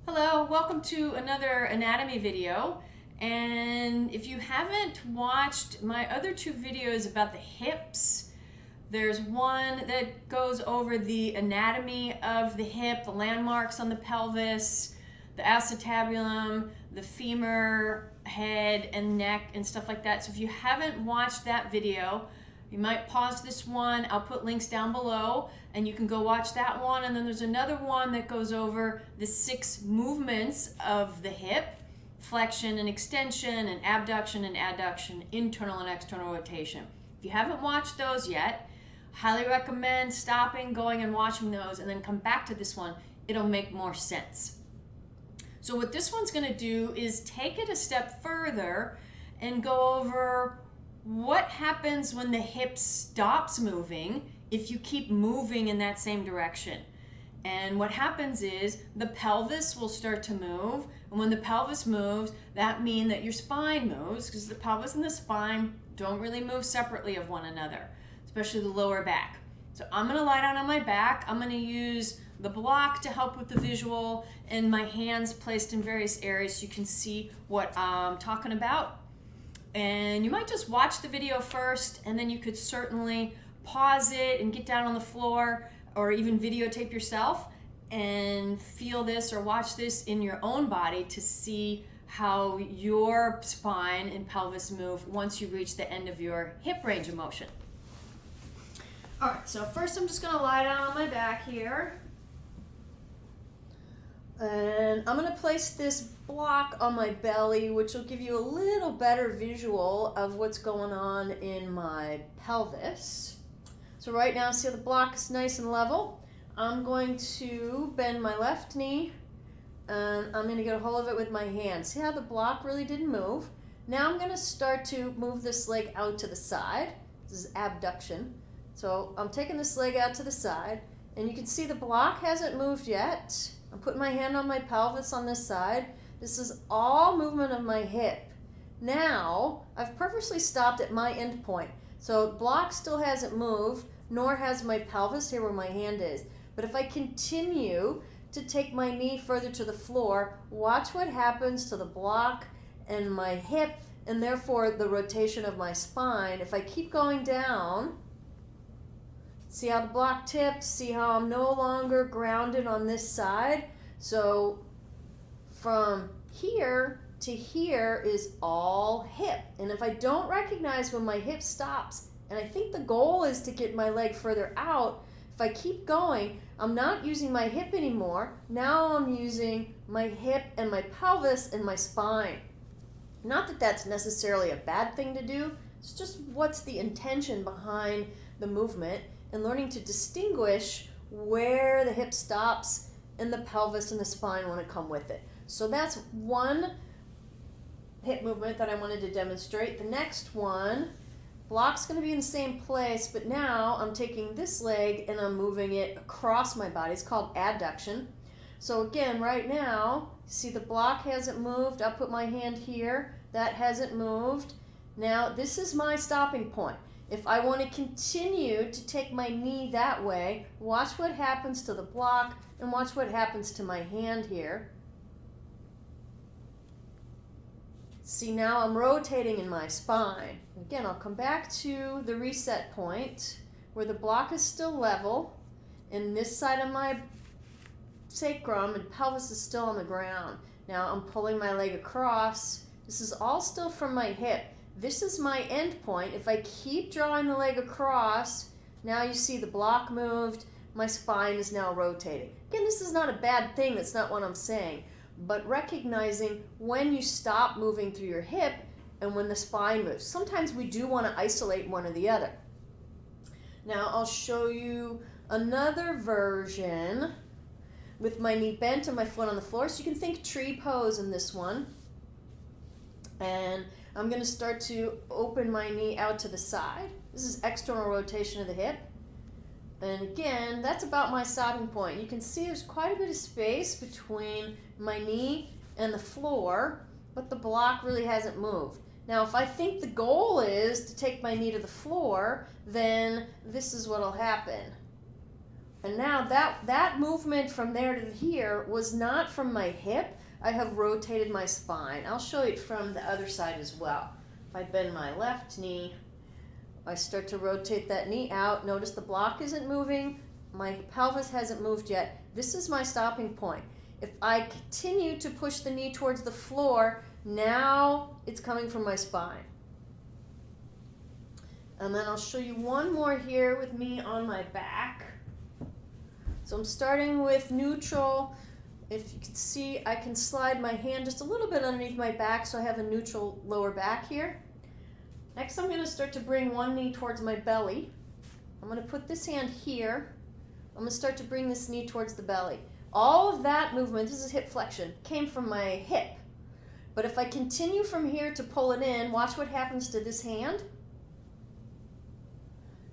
Hello, welcome to another anatomy video. And if you haven't watched my other two videos about the hips, there's one that goes over the anatomy of the hip, the landmarks on the pelvis, the acetabulum, the femur, head and neck and stuff like that. So if you haven't watched that video, you might pause this one. I'll put links down below and you can go watch that one. And then there's another one that goes over the 6 movements of the hip: flexion and extension and abduction and adduction, internal and external rotation. If you haven't watched those yet, highly recommend stopping, going and watching those, and then come back to this one. It'll make more sense. So what this one's going to do is take it a step further and go over what happens when the hip stops moving if you keep moving in that same direction. And what happens is the pelvis will start to move, and when the pelvis moves, that means that your spine moves, because the pelvis and the spine don't really move separately of one another, especially the lower back. So I'm going to lie down on my back. I'm going to use the block to help with the visual, and my hands placed in various areas so you can see what I'm talking about. And you might just watch the video first, and then you could certainly pause it and get down on the floor, or even videotape yourself and feel this or watch this in your own body to see how your spine and pelvis move once you reach the end of your hip range of motion. All right, so first I'm just going to lie down on my back here. And I'm going to place this block on my belly, which will give you a little better visual of what's going on in my pelvis. So right now, see how the block is nice and level? I'm going to bend my left knee, and I'm going to get a hold of it with my hand. See how the block really didn't move? Now I'm going to start to move this leg out to the side. This is abduction. So I'm taking this leg out to the side, and you can see the block hasn't moved yet. I'm putting my hand on my pelvis on this side. This is all movement of my hip. Now, I've purposely stopped at my end point. So the block still hasn't moved, nor has my pelvis here where my hand is. But if I continue to take my knee further to the floor, watch what happens to the block and my hip, and therefore the rotation of my spine. If I keep going down, see how the block tipped? See how I'm no longer grounded on this side? So from here to here is all hip. And if I don't recognize when my hip stops, and I think the goal is to get my leg further out, if I keep going, I'm not using my hip anymore. Now I'm using my hip and my pelvis and my spine. Not that that's necessarily a bad thing to do. It's just what's the intention behind the movement, and learning to distinguish where the hip stops and the pelvis and the spine want to come with it. So that's one hip movement that I wanted to demonstrate. The next one, block's going to be in the same place, but now I'm taking this leg and I'm moving it across my body. It's called adduction. So again, right now, see the block hasn't moved. I'll put my hand here. That hasn't moved. Now this is my stopping point. If I want to continue to take my knee that way, watch what happens to the block and watch what happens to my hand here. See, now I'm rotating in my spine. Again, I'll come back to the reset point where the block is still level and this side of my sacrum and pelvis is still on the ground. Now I'm pulling my leg across. This is all still from my hip. This is my end point. If I keep drawing the leg across, now you see the block moved, my spine is now rotating. Again, this is not a bad thing, that's not what I'm saying, but recognizing when you stop moving through your hip and when the spine moves. Sometimes we do want to isolate one or the other. Now I'll show you another version with my knee bent and my foot on the floor. So you can think tree pose in this one. And I'm going to start to open my knee out to the side. This is external rotation of the hip. And again, that's about my stopping point. You can see there's quite a bit of space between my knee and the floor, but the block really hasn't moved. Now, if I think the goal is to take my knee to the floor, then this is what will happen. And now that movement from there to here was not from my hip. I have rotated my spine. I'll show you it from the other side as well. If I bend my left knee, I start to rotate that knee out. Notice the block isn't moving. My pelvis hasn't moved yet. This is my stopping point. If I continue to push the knee towards the floor, now it's coming from my spine. And then I'll show you one more here with me on my back. So I'm starting with neutral. If you can see, I can slide my hand just a little bit underneath my back so I have a neutral lower back here. Next, I'm going to start to bring one knee towards my belly. I'm going to put this hand here. I'm going to start to bring this knee towards the belly. All of that movement, this is hip flexion, came from my hip. But if I continue from here to pull it in, watch what happens to this hand.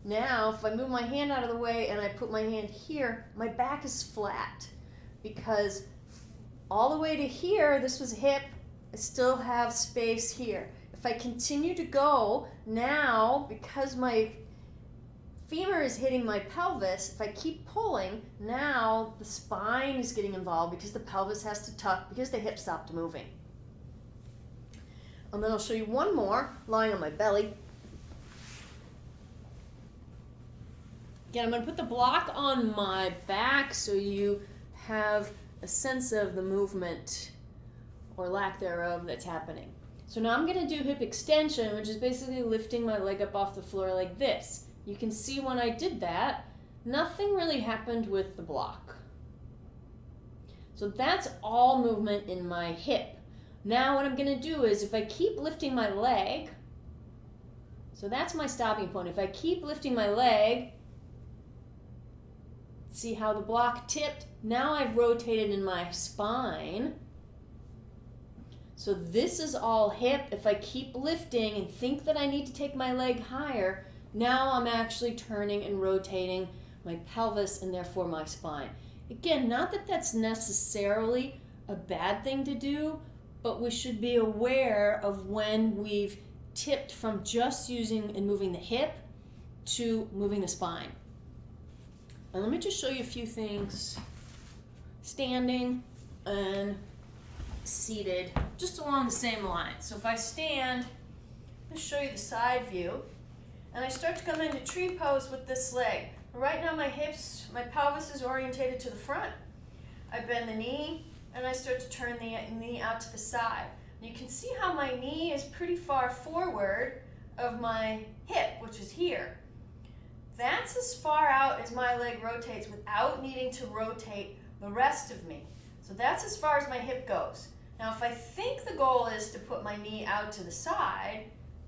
Now, if I move my hand out of the way and I put my hand here, my back is flat because all the way to here, this was hip, I still have space here. If I continue to go, now, because my femur is hitting my pelvis, if I keep pulling, now the spine is getting involved because the pelvis has to tuck because the hip stopped moving. And then I'll show you one more, lying on my belly. Again, I'm going to put the block on my back so you have a sense of the movement or lack thereof that's happening. So now I'm going to do hip extension, which is basically lifting my leg up off the floor like this. You can see when I did that, nothing really happened with the block. So that's all movement in my hip. Now what I'm going to do is if I keep lifting my leg, so that's my stopping point. If I keep lifting my leg, see how the block tipped? Now I've rotated in my spine. So this is all hip. If I keep lifting and think that I need to take my leg higher, now I'm actually turning and rotating my pelvis and therefore my spine. Again, not that that's necessarily a bad thing to do, but we should be aware of when we've tipped from just using and moving the hip to moving the spine. And let me just show you a few things standing and seated just along the same line. So if I stand, I'm going to show you the side view, and I start to come into tree pose with this leg. Right now my hips, my pelvis is orientated to the front. I bend the knee and I start to turn the knee out to the side. You can see how my knee is pretty far forward of my hip, which is here. That's as far out as my leg rotates without needing to rotate the rest of me. So that's as far as my hip goes. Now if I think the goal is to put my knee out to the side,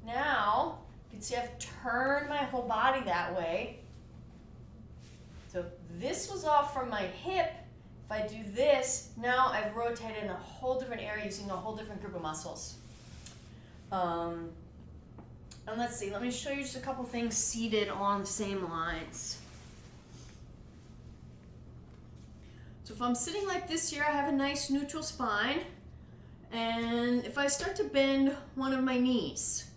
now you can see I've turned my whole body that way. So this was all from my hip. If I do this, now I've rotated in a whole different area using a whole different group of muscles. And let's see, let me show you just a couple things seated along the same lines. So if I'm sitting like this here, I have a nice neutral spine. And if I start to bend one of my knees,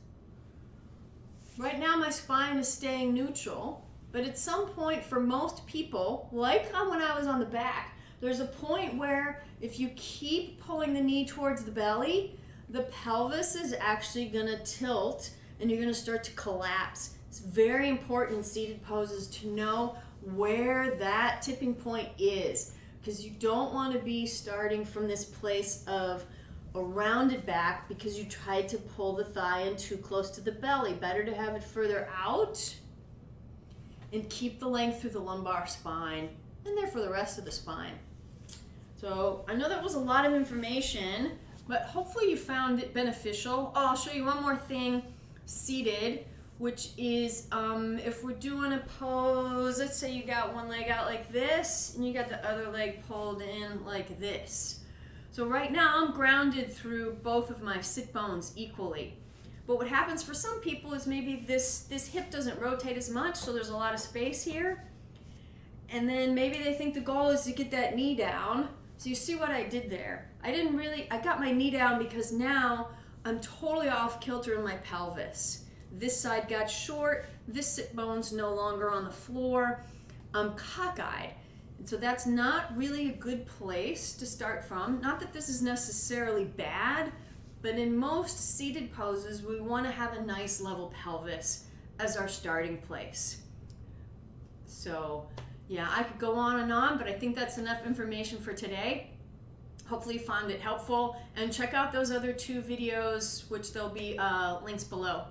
right now my spine is staying neutral, but at some point for most people, like when I was on the back, there's a point where if you keep pulling the knee towards the belly, the pelvis is actually going to tilt and you're going to start to collapse. It's very important in seated poses to know where that tipping point is, because you don't want to be starting from this place of a rounded back because you tried to pull the thigh in too close to the belly. Better to have it further out and keep the length through the lumbar spine and therefore the rest of the spine. So I know that was a lot of information, but hopefully you found it beneficial. Oh, I'll show you one more thing seated, which is if we're doing a pose, let's say you got one leg out like this and you got the other leg pulled in like this. So right now I'm grounded through both of my sit bones equally. But what happens for some people is maybe this hip doesn't rotate as much, so there's a lot of space here. And then maybe they think the goal is to get that knee down. So you see what I did there. I got my knee down because now I'm totally off kilter in my pelvis. This side got short, this sit bone's no longer on the floor. I'm cockeyed. And so that's not really a good place to start from. Not that this is necessarily bad, but in most seated poses, we want to have a nice level pelvis as our starting place. So yeah, I could go on, but I think that's enough information for today. Hopefully you found it helpful, and check out those other 2 videos, which there'll be links below.